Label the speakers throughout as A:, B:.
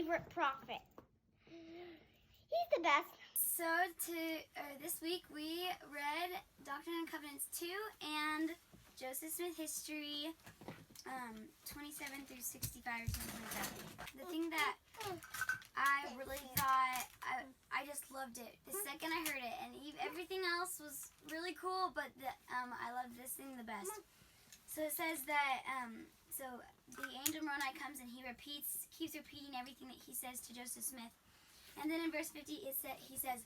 A: favorite prophet. He's the best.
B: So this week we read Doctrine and Covenants 2 and Joseph Smith History 27 through 65 or something like that. The thing that I really thought, I just loved it the second I heard it, and everything else was really cool, but I loved this thing the best. So it says that, so the angel Moroni comes and he keeps repeating everything that he says to Joseph Smith. And then in verse 50 he says,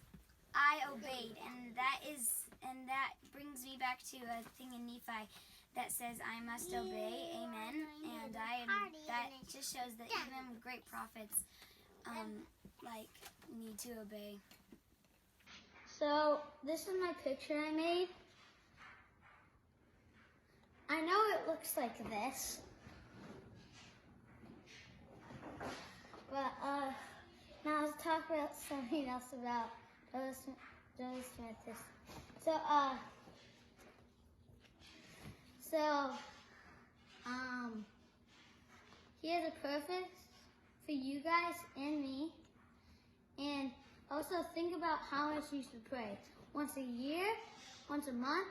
B: I obeyed, and that brings me back to a thing in Nephi that says I must obey, amen. And that just shows that even great prophets need to obey.
C: So this is my picture I made. I know it looks like this, but now let's talk about something else about Joseph Smith. So he has a purpose for you guys and me, and also think about how much you should pray. Once a year, once a month,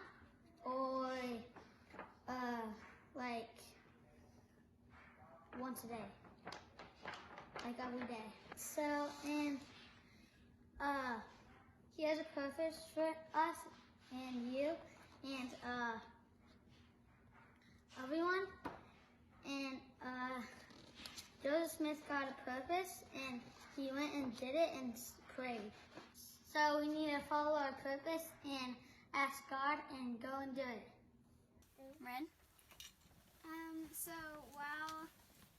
C: or like once a day, like every day. So, and he has a purpose for us and you and everyone. And Joseph Smith got a purpose, and he went and did it and prayed. So we need to follow our purpose and ask God and go and do it.
B: Ren? So while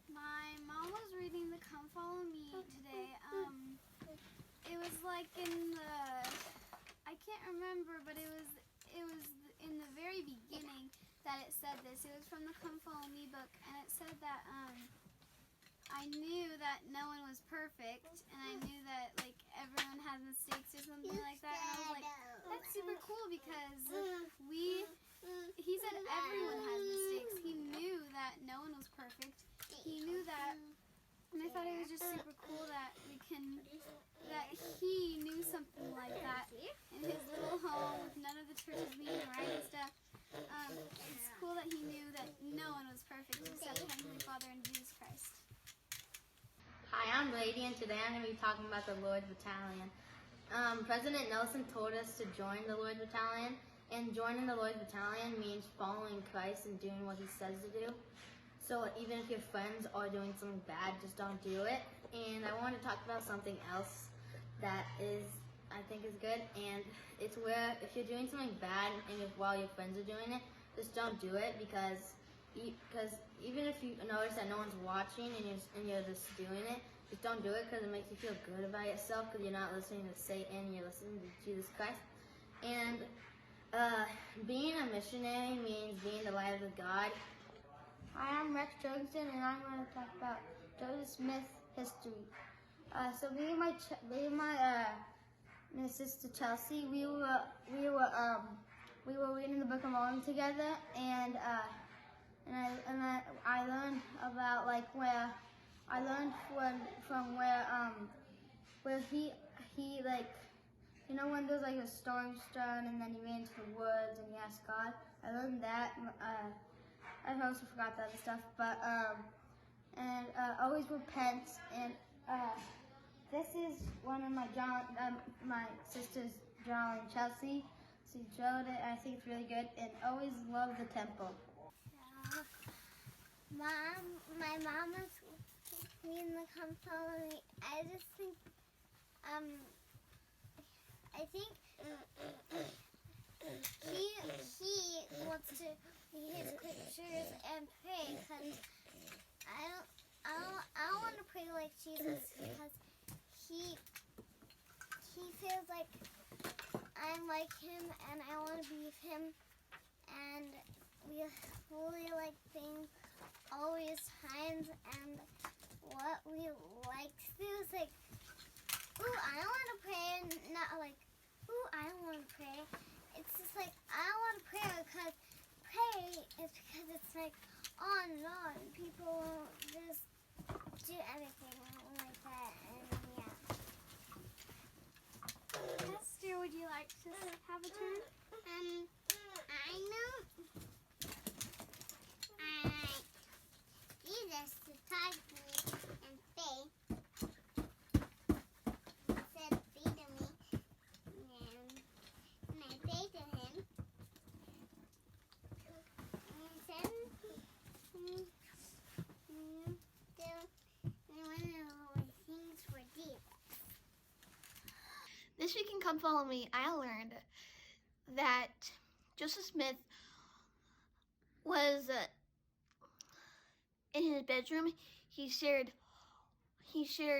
B: my mom was reading the Come Follow Me today, it was like in the, I can't remember, but it was in the very beginning that it said this. It was from the Come Follow Me book, and it said that I knew that no one was perfect, and I knew that like everyone has mistakes or something like that. And I was like, that's super cool because he said everyone has mistakes. He knew that no one was perfect. He knew that, and I thought it was just super cool that that he knew something like that in his little home with none of the churches meeting around and stuff. It's cool that he knew that no one was perfect except Heavenly Father and Jesus Christ.
D: Hi, I'm Lady, and today I'm going to be talking about the Lord's Battalion. President Nelson told us to join the Lord's Battalion, and joining the Lord's Battalion means following Christ and doing what he says to do. So even if your friends are doing something bad, just don't do it. And I want to talk about something else that I think is good, and it's where if you're doing something bad and while your friends are doing it, just don't do it, because even if you notice that no one's watching and you're just doing it, just don't do it, because it makes you feel good about yourself, because you're not listening to Satan, you're listening to Jesus Christ. And being a missionary means being the light of God.
C: Hi, I'm Rex Jorgensen, and I'm going to talk about Joseph Smith history. So me and my sister Chelsea, we were reading the Book of Mormon together, and I learned about like where I learned from where he like, you know, when there's like a storm started and then he ran into the woods and he asked God. I learned that. I also forgot the other stuff, but always repent. And this is one of my sister's drawing, Chelsea. She drew it. I think it's really good. And always love the temple.
A: My mom is reading the Come Follow Me. I just think, he wants to read his scriptures and pray, because I don't want to pray like Jesus, because he feels like I'm like him and I want to be with him, and we really like things always times, and what we like to do is like, ooh, I want to pray, and not like, ooh, I want to pray. It's just like, I want to pray, because pray is because it's like on and on. People won't just do everything like that.
B: like to have a turn?
A: I know. Jesus to talk to me and faith. Said be to me. And I prayed to him. And I said, one of the things for Jesus.
E: This week in Come Follow Me, I learned that Joseph Smith was in his bedroom. He shared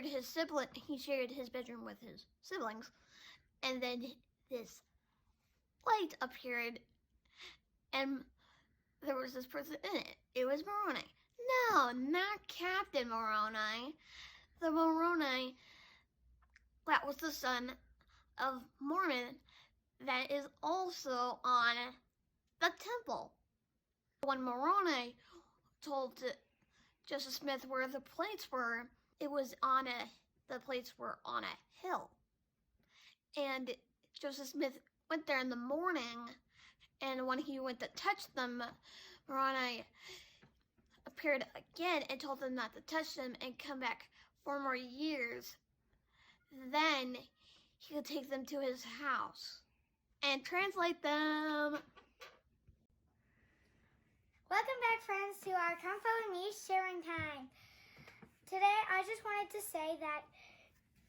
E: his bedroom with his siblings, and then this light appeared, and there was this person in it. It was Moroni. No, not Captain Moroni. The Moroni that was the son of Mormon that is also on the temple. When Moroni told Joseph Smith where the plates were, the plates were on a hill. And Joseph Smith went there in the morning, and when he went to touch them, Moroni appeared again and told them not to touch them and come back 4 more years. Then he could take them to his house and translate them.
C: Welcome back, friends, to our Come Follow Me sharing time. Today, I just wanted to say that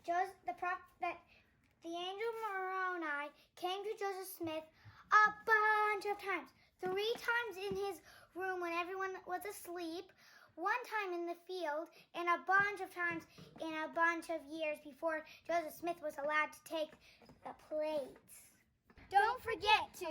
C: the angel Moroni came to Joseph Smith a bunch of times. 3 times in his room when everyone was asleep, 1 time in the field, and a bunch of times in a bunch of years before Joseph Smith was allowed to take the plates. Don't forget to